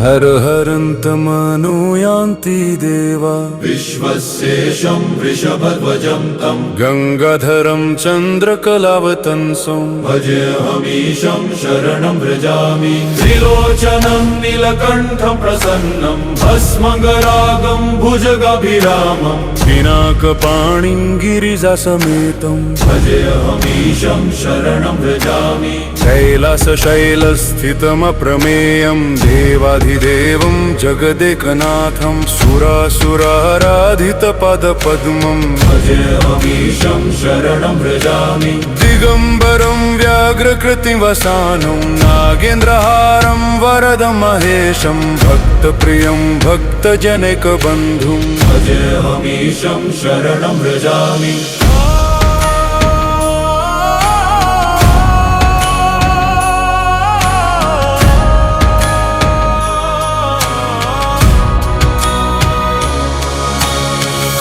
हर हरन्तमनुयान्ति देवा विश्वस्येशं वृषभध्वजं तं गङ्गाधरं चन्द्रकलावतंसं भजेऽहमीशं शरणं व्रजामि त्रिलोचनं नीलकण्ठं प्रसन्नं भस्मगरागं भुजगाभिरामं पिनाकपाणिं गिरिजासमेतं भजेऽहमीशं शरणं व्रजामि कैलासशैलस्थितमप्रमेयं देवाधिदेवं जगदेकनाथं सुरासुराराधितपादपद्मं भजेऽहमीशं शरणं व्रजामि दिगम्बरं व्याघ्रकृतिं वसानं नागेन्द्रहारं वरदं महेशं भक्तप्रियं भक्तजनैकबन्धुं भजेऽहमीशं शरणं व्रजामि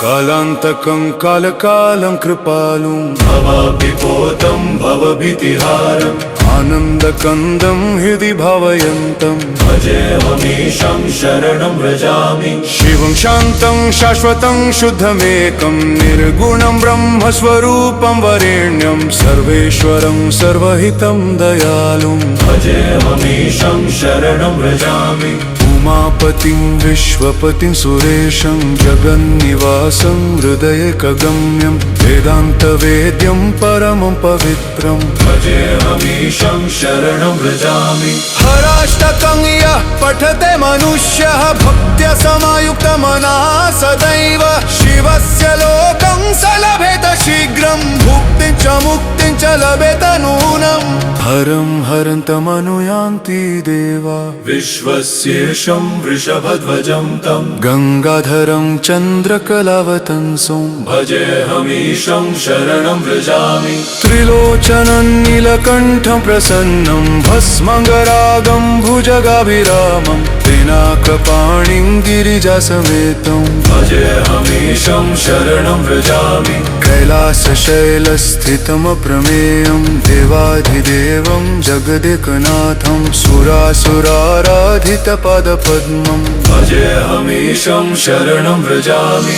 कालान्तकं कालकालं कृपालुं भवाभिपोतं भवभीतिहारम् आनन्दकन्दं हृदि भावयन्तं भजेऽहमीशं शरणं व्रजामि शिवं शान्तं शाश्वतं शुद्धमेकं निर्गुणं ब्रह्मस्वरूपं वरेण्यं सर्वेश्वरं सर्वहितं दयालुं भजेऽहमीशं शरणं व्रजामि उमापतिं विश्वपतिं सुरेशं जगन्निवासं हृदयैकगम्यं वेदान्तवेद्यं परमं पवित्रं भजेऽहमीशं शरणं व्रजामि हराष्टकं यः पठते मनुष्यः भक्त्या समायुक्तमनः सदैव शिवस्य लोकं स लभेत शीघ्रं भुक्तिं च मुक्तिं च लभेत नूनम् हरं हरन्तमनुयान्ति देवा विश्वस्येशं वृषभध्वजं तं गङ्गाधरं चन्द्रकलावतंसं भजेऽहमीशं शरणं व्रजामि त्रिलोचनं नीलकण्ठं प्रसन्नं भस्मगरागं भुजगाभिरामं पिनाकपाणिं गिरिजासमेतं भजेऽहमीशं शरणं व्रजामि कैलासशैलस्थितमप्रमेयं देवाधिदेवं जगदेकनाथं सुरासुराराधितपादपद्मं भजेऽहमीशं शरणं व्रजामि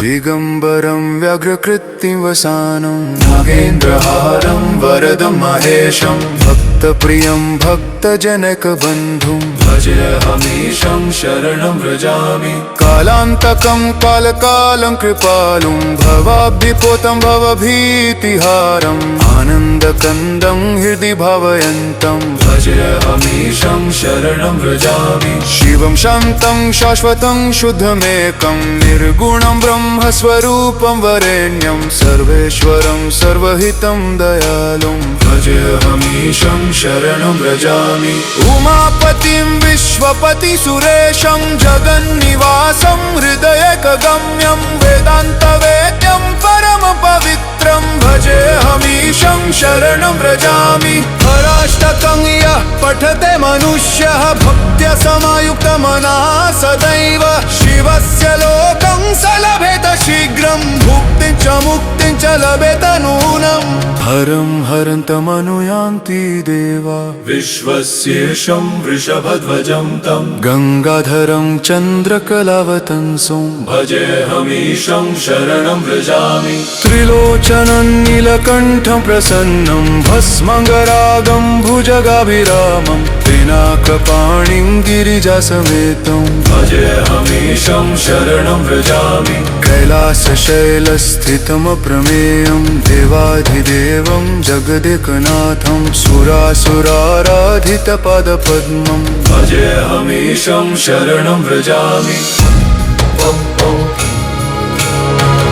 दिगम्बरं व्याघ्रकृतिं वसानं नागेन्द्रहारं वरदं महेशं भक्तप्रियं भक्तजनकबन्धुं भजेऽहमीशं शरणं व्रजामि कालान्तकं कालकालं कृपालुं भवाब्धिपोतं भवभीतिहारम् आनन्दकन्दं हृदि भावयन्तं भजेऽहमीशं शरणं व्रजामि शिवं शान्तं शाश्वतं शुद्धमेकं निर्गुणं ब्रह्मस्वरूपं वरेण्यं सर्वेश्वरं सर्वहितं दयालुं भजेऽहमीशं शरणं व्रजामि उमापतिं विश्वपति सुरेशं जगन्निवासं हृदयैकगम्यं वेदान्तवेद्यं परमपवित्रं भजेऽहमीशं शरणं व्रजामि हराष्टकं यः पठते मनुष्यः भक्त्या समायुक्तमनः सदैव शिवस्य लोकं स लभेत शीघ्रं भुक्तिं च मुक्तिं च लभेत नूनम् हरं हरन्तमनुयान्ति देवा विश्वस्येशं वृषभध्वजं तं गङ्गाधरं चन्द्रकलावतंसं भजेऽहमीशं शरणं व्रजामि त्रिलोचनं नीलकण्ठं प्रसन्नं भस्मगरागं भुजगाभिरामं पिनाकपाणिं गिरिजासमेतं भजेऽहमीशं शरणं व्रजामि कैलासशैलस्थितमप्रमेयं देवाधिदेवं जगदेकनाथं सुरासुराराधितपादपद्मं भजेऽहमीशं शरणं व्रजामि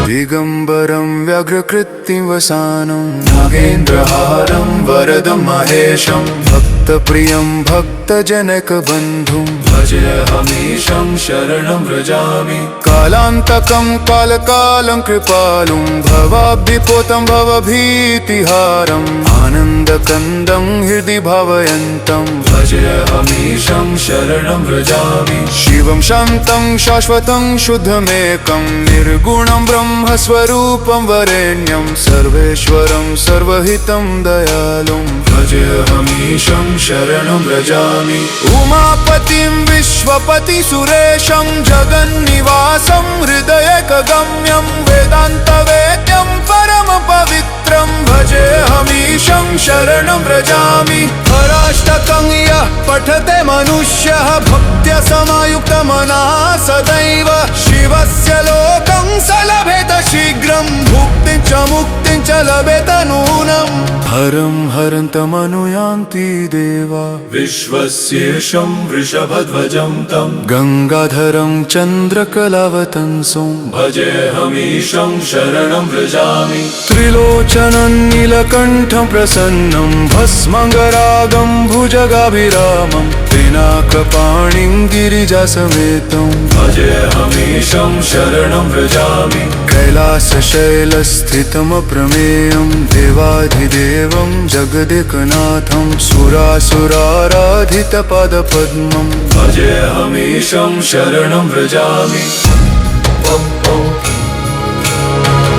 दिगम्बरं व्याघ्रकृतिं वसानं नागेन्द्रहारं वरदं महेशं भक्तप्रियं भक्तजनकबन्धुं भजेऽहमीशं शरणं व्रजामि कालान्तकं कालकालं कृपालुं भवाब्धिपोतं भवभीतिहारम् आनन्दकन्दं हृदि भावयन्तं भजेऽहमीशं शरणं व्रजामि शिवं शान्तं शाश्वतं शुद्धमेकं निर्गुणं ब्रह्म ब्रह्मस्वरूपं वरेण्यं सर्वेश्वरं सर्वहितं दयालुं भजेऽहमीशं शरणं व्रजामि उमापतिं विश्वपतिसुरेशं जगन्निवासं हृदयकगम्यं वेदान्तवेद्यं परमपवित्रं भजेऽहमीशं शरणं व्रजामि हराष्टकं यः पठते मनुष्यः भक्त्या समायुक्तमनः सदैव शिवस्य लोकं स लभेत शीघ्रं भुक्तिं च मुक्तिं च लभेत नूनम् हरं हरन्तमनुयान्ति देवा विश्वस्येशं वृषभध्वजं तं गङ्गाधरं चन्द्रकलावतंसं भजेऽहमीशं शरणं व्रजामि त्रिलोचनं नीलकण्ठं प्रसन्नं भस्मङ्गरागं भुजगाभिरामं पिनाकपाणिं गिरिजासमेतं भजेऽहमीशं शरणं व्रजामि कैलासशैलस्थितमप्रमेयं देवाधिदेवं जगदेकनाथं सुरासुराराधितपादपद्मं भजेऽहमीशं शरणं व्रजामि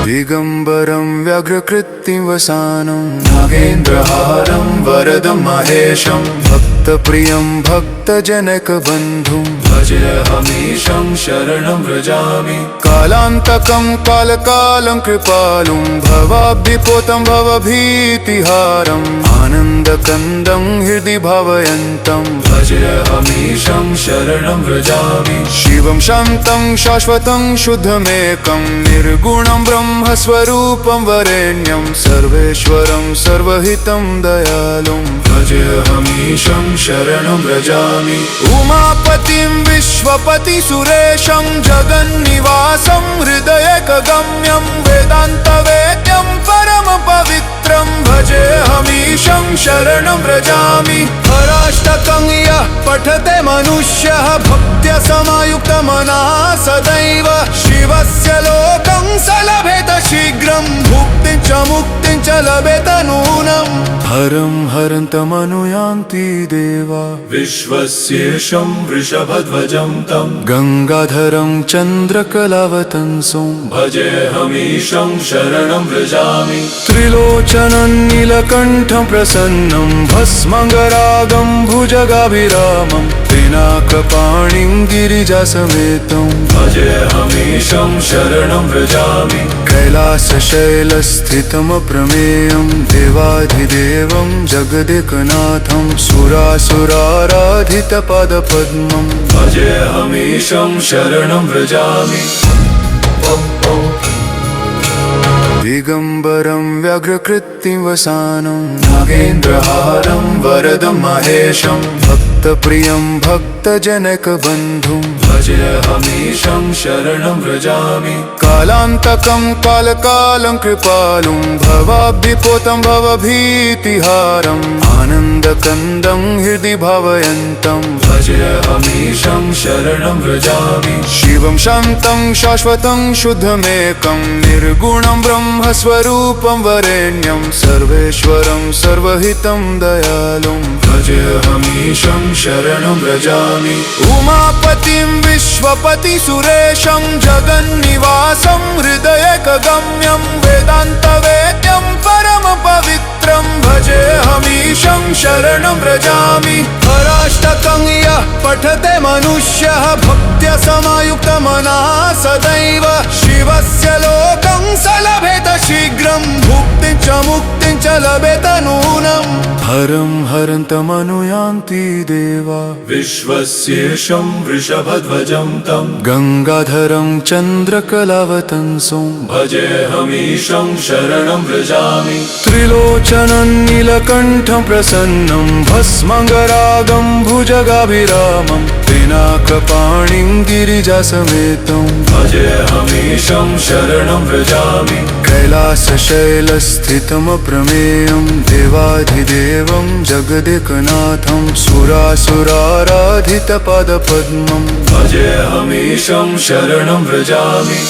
दिगम्बरं व्याघ्रकृत्तिं वसानं नागेन्द्रहारं वरदं महेशं भक्तप्रियं भक्तजनकबन्धुं भजेऽहमीशं शरणं व्रजामि कालान्तकं कालकालं कृपालुं भवाब्धिपोतं भवभीतिहारम् आनन्दकन्दं हृदि भावयन्तं भजेऽहमीशं शरणं व्रजामि शिवं शान्तं शाश्वतं शुद्धमेकं निर्गुणं ब्रह्मस्वरूपं वरेण्यं सर्वेश्वरं सर्वहितं दयालुं भजेऽहमीशं शरणं व्रजामि उमापतिं विश्वपतिसुरेशं जगन्निवासं हृदयकगम्यं वेदान्तवेद्यं परमपवित्रं भजेऽहमीशं शरणं व्रजामि हराष्टकं यः पठते मनुष्यः भक्त्या समायुक्तमनः सदैव शिवस्य लोकं स लभेत शीघ्रं भुक्तिं च मुक्तिं च लभेत नूनम् हरं हरन्तमनुयान्ति देवा विश्वस्येशं वृषभध्वजं तं गङ्गाधरं चन्द्रकलावतंसं भजेऽहमीशं शरणं व्रजामि त्रिलोचनं नीलकण्ठं प्रसन्नं भस्मङ्गरागं भुजगाभिरामं पिनाकपाणिं गिरिजासमेतं भजेऽहमीशं शरणं व्रजामि कैलासशैलस्थितमप्रमेयं देवाधिदेवं जगदेकनाथं सुरासुराराधितपादपद्मं भजेऽहमीशं शरणं व्रजामि दिगम्बरं व्याघ्रकृत्तिं वसानं नागेन्द्रहारं वरदं महेशं भक्तप्रियं भक्तजनकबन्धुं भजेऽहमीशं शरणं व्रजामि कालान्तकं कालकालं कृपालुं भवाब्धिपोतं भवभीतिहारम् आनन्दकन्दं हृदि भावयन्तं भजेऽहमीशं शरणं व्रजामि शिवं शान्तं शाश्वतं शुद्धमेकं निर्गुणं ब्रह्मस्वरूपं वरेण्यं सर्वेश्वरं सर्वहितं दयालुं भजेऽहमीशं शरणं व्रजामि उमापतिं विश्वपतिसुरेशं जगन्निवासं हृदयकगम्यं वेदान्तवेद्यं परमपवित्रं भजेऽहमीशं शरणं व्रजामि हराष्टकं यः पठते मनुष्यः भक्त्या समायुक्तमनः सदैव शिवस्य लोकं स लभेत शीघ्रं भुक्तिं च मुक्तिं च लभेत नूनम् हरं हरन्तमनुयान्ति देवा विश्वस्येशं वृषभध्वजं तं गङ्गाधरं चन्द्रकलावतंसं भजेऽहमीशं शरणं व्रजामि त्रिलोचनं नीलकण्ठं प्रसन्नं भस्मङ्गरागं भुजगाभिरामं पिनाकपाणिं गिरिजासमेतं भजेऽहमीशं शरणं व्रजामि कैलासशैलस्थितमप्रमेयं देवाधिदेवं जगदेकनाथं सुरासुराराधितपादपद्मं भजेऽहमीशं शरणं व्रजामि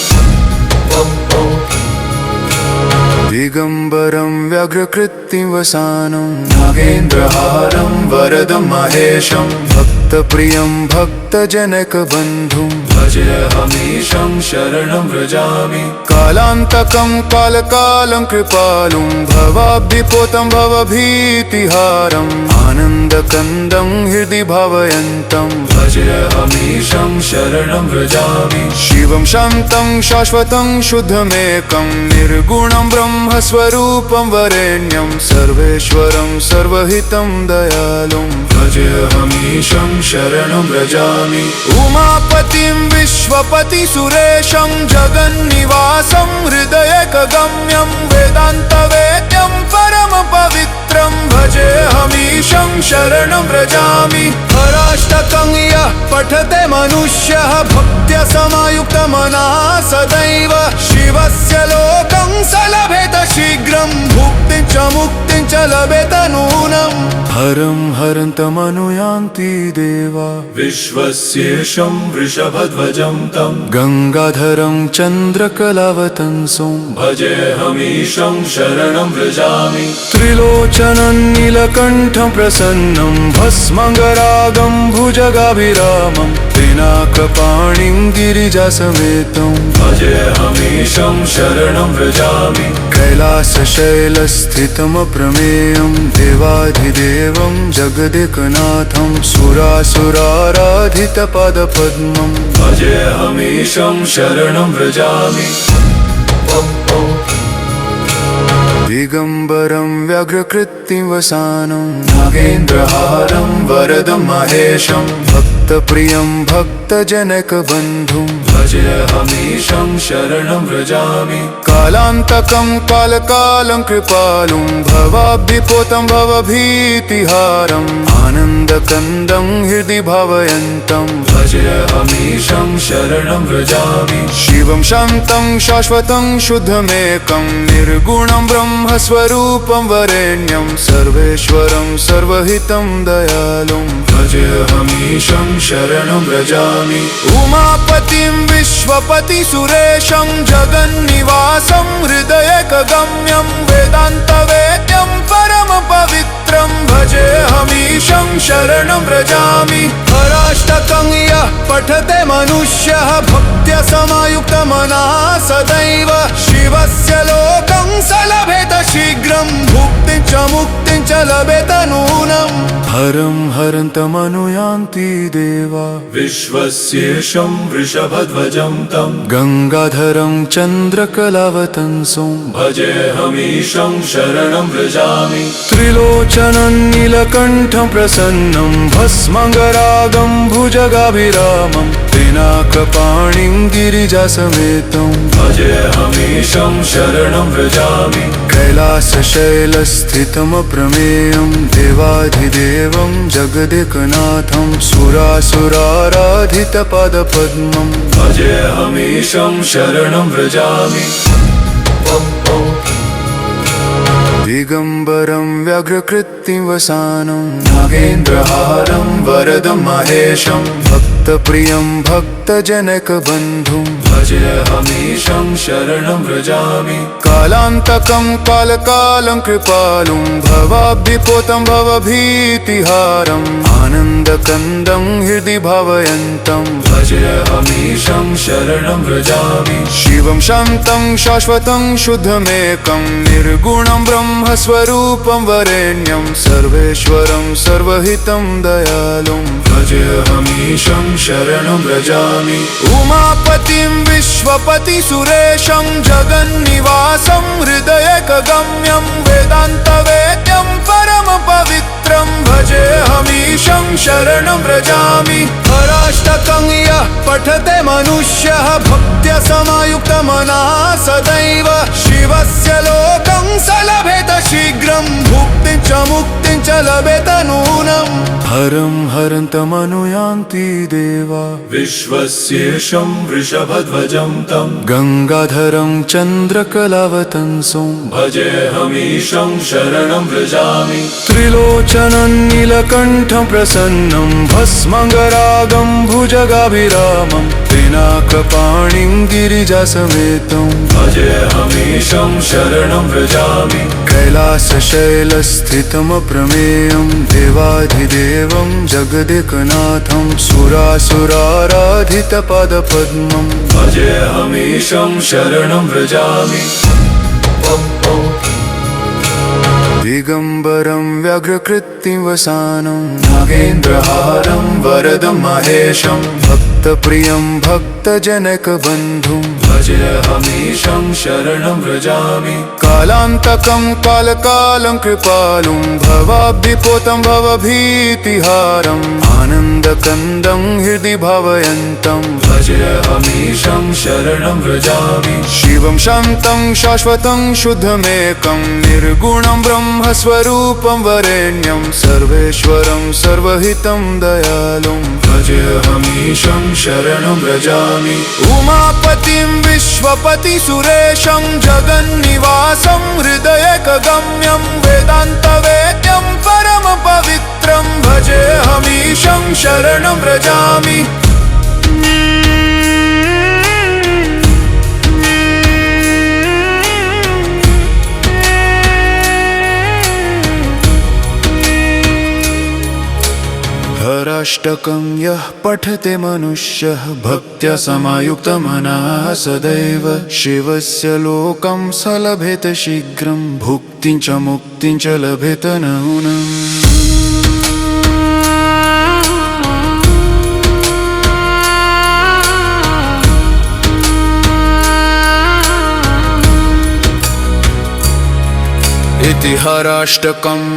दिगम्बरं व्याघ्रकृत्तिं वसानं नागेन्द्रहारं वरदं महेशं भक्तप्रियं भक्तजनकबन्धुं भजेऽहमीशं शरणं व्रजामि कालान्तकं कालकालं कृपालुं भवाब्धिपोतं भवभीतिहारम् आनन्दकन्दं हृदि भावयन्तं भजेऽहमीशं शरणं व्रजामि शिवं शान्तं शाश्वतं शुद्धमेकं निर्गुणं ब्रह्मस्वरूपं वरेण्यं सर्वेश्वरं सर्वहितं दयालुं भजेऽहमीशं शरणं व्रजामि उमापतिं विश्वपतिसुरेशं जगन्निवासं हृदयकगम्यं वेदान्तवेद्यं परमपवित्रं भजेऽहमीशं शरणं व्रजामि हराष्टकं यः पठते मनुष्यः भक्त्या समायुक्तमनः सदैव शिवस्य लोकं स लभेत शीघ्रं भुक्तिं च मुक्तिं च लभेत नूनम् हरं हरन्तमनुयान्ति देवा विश्वस्येशं वृषभध्वजं तं गङ्गाधरं चन्द्रकलावतंसं भजेऽहमीशं शरणं व्रजामि त्रिलोचनं नीलकण्ठं प्रसन्नं भस्मङ्गरागं भुजगाभिरामं पिनाकपाणिं गिरिजासमेतं भजेऽहमीशं शरणं व्रजामि कैलासशैलस्थितमप्रमेयं देवाधिदेवं जगदेकनाथं सुरासुराराधितपादपद्मं भजेऽहमीशं शरणं व्रजामि दिगम्बरं व्याघ्रकृत्तिं वसानं नागेन्द्रहारं वरदं महेशं भक्तप्रियं भक्तजनकबन्धुं भजेऽहमीशं शरणं व्रजामि कालान्तकं कालकालं कृपालुं भवाब्धिपोतं भवभीतिहारम् आनन्दकन्दं हृदि भावयन्तं भजेऽहमीशं शरणं व्रजामि शिवं शान्तं शाश्वतं शुद्धमेकं निर्गुणं ब्रह्मस्वरूपं वरेण्यं सर्वेश्वरं सर्वहितं दयालुं भजेऽहमीशं शरणं व्रजामि उमापतिं विश्वपतिसुरेशं जगन्निवासं हृदयकगम्यं वेदान्तवेद्यं परमपवित्रं भजेऽहमीशं शरणं व्रजामि हराष्टकं यः पठते मनुष्यः भक्त्या समायुक्तमनः सदैव शिवस्य लोकं स लभेत शीघ्रं भुक्तिं च मुक्तिं च लभेत नूनम् हरं हरन्तमनुयान्ति देवा विश्वस्येशं वृषभध्वजं तं गङ्गाधरं चन्द्रकलावतंसं भजेऽहमीशं शरणं व्रजामि त्रिलोचनं नीलकण्ठं प्रसन्नं भस्मङ्गरागं भुजगाभिरामं पिनाकपाणिं गिरिजासमेतं भजेऽहमीशं शरणं व्रजामि कैलासशैलस्थितमप्रमेयं देवाधिदेवं जगदेकनाथं सुरासुराराधितपादपद्मं भजेऽहमीशं शरणं व्रजामि दिगम्बरं व्याघ्रकृत्तिं वसानं नागेन्द्रहारं वरदं महेशं भक्तप्रियं भक्तजनकबन्धुं भजेऽहमीशं शरणं व्रजामि कालान्तकं कालकालं कृपालुं भवाब्धिपोतं भवभीतिहारम् आनन्दकन्दं हृदि भावयन्तं भजेऽहमीशं शरणं व्रजामि शिवं शान्तं शाश्वतं शुद्धमेकं निर्गुणं ब्रह्मस्वरूपं वरेण्यं सर्वेश्वरं सर्वहितं दयालुं भजेऽहमीशं शरणं व्रजामि उमापतिं विश्वपतिसुरेशं जगन्निवासं हृदयकगम्यं वेदान्तवेद्यं परमपवित्रं भजेऽहमीशं शरणं व्रजामि हराष्टकं यः पठते मनुष्यः भक्त्या समायुक्तमनः सदैव शिवस्य लोकं स लभेत शीघ्रं भुक्तिं च मुक्तिं च लभेत नूनम् हरं हरन्तमनुयान्ति देवा विश्वस्येशं वृषभध्वजं तं गङ्गाधरं चन्द्रकलावतंसं भजेऽहमीशं शरणं व्रजामि त्रिलोचनं नीलकण्ठं प्रसन्नं भस्मङ्गरागं भुजगाभिरामं पिनाकपाणिं गिरिजासमेतं भजेऽहमीशं शरणं व्रजामि कैलासशैलस्थितमप्रमेयं देवाधिदेवं जगदेकनाथं सुरासुराराधितपादपद्मम् भजेऽहमीशं शरणं व्रजामि दिगम्बरं व्याघ्रकृत्तिवसानं नागेन्द्रहारं वरदं महेशं भक्तप्रियं भक्तजनकबन्धुं भजेऽहमीशं शरणं व्रजामि कालान्तकं कालकालं कृपालुं भवाब्धिपोतं भवभीतिहारम् आनन्दकन्दं हृदि भावयन्तं भजेऽहमीशं शरणं व्रजामि शिवं शान्तं शाश्वतं शुद्धमेकं निर्गुणं ब्रह्मस्वरूपं वरेण्यं सर्वेश्वरं सर्वहितं दयालुं भजेऽहमीशं शरणं व्रजामि उमापतिं विश्वपतिसुरेशं जगन्निवासं हृदयकगम्यं वेदान्तवेद्यं परमपवित्रं भजेऽहमीशं शरणं व्रजामि हराष्टकं यः पठते मनुष्यः भक्त्या समायुक्तमनः सदैव शिवस्य लोकं स लभेत शीघ्रं भुक्तिं च मुक्तिं च लभेत नूनम् इति हराष्टकम्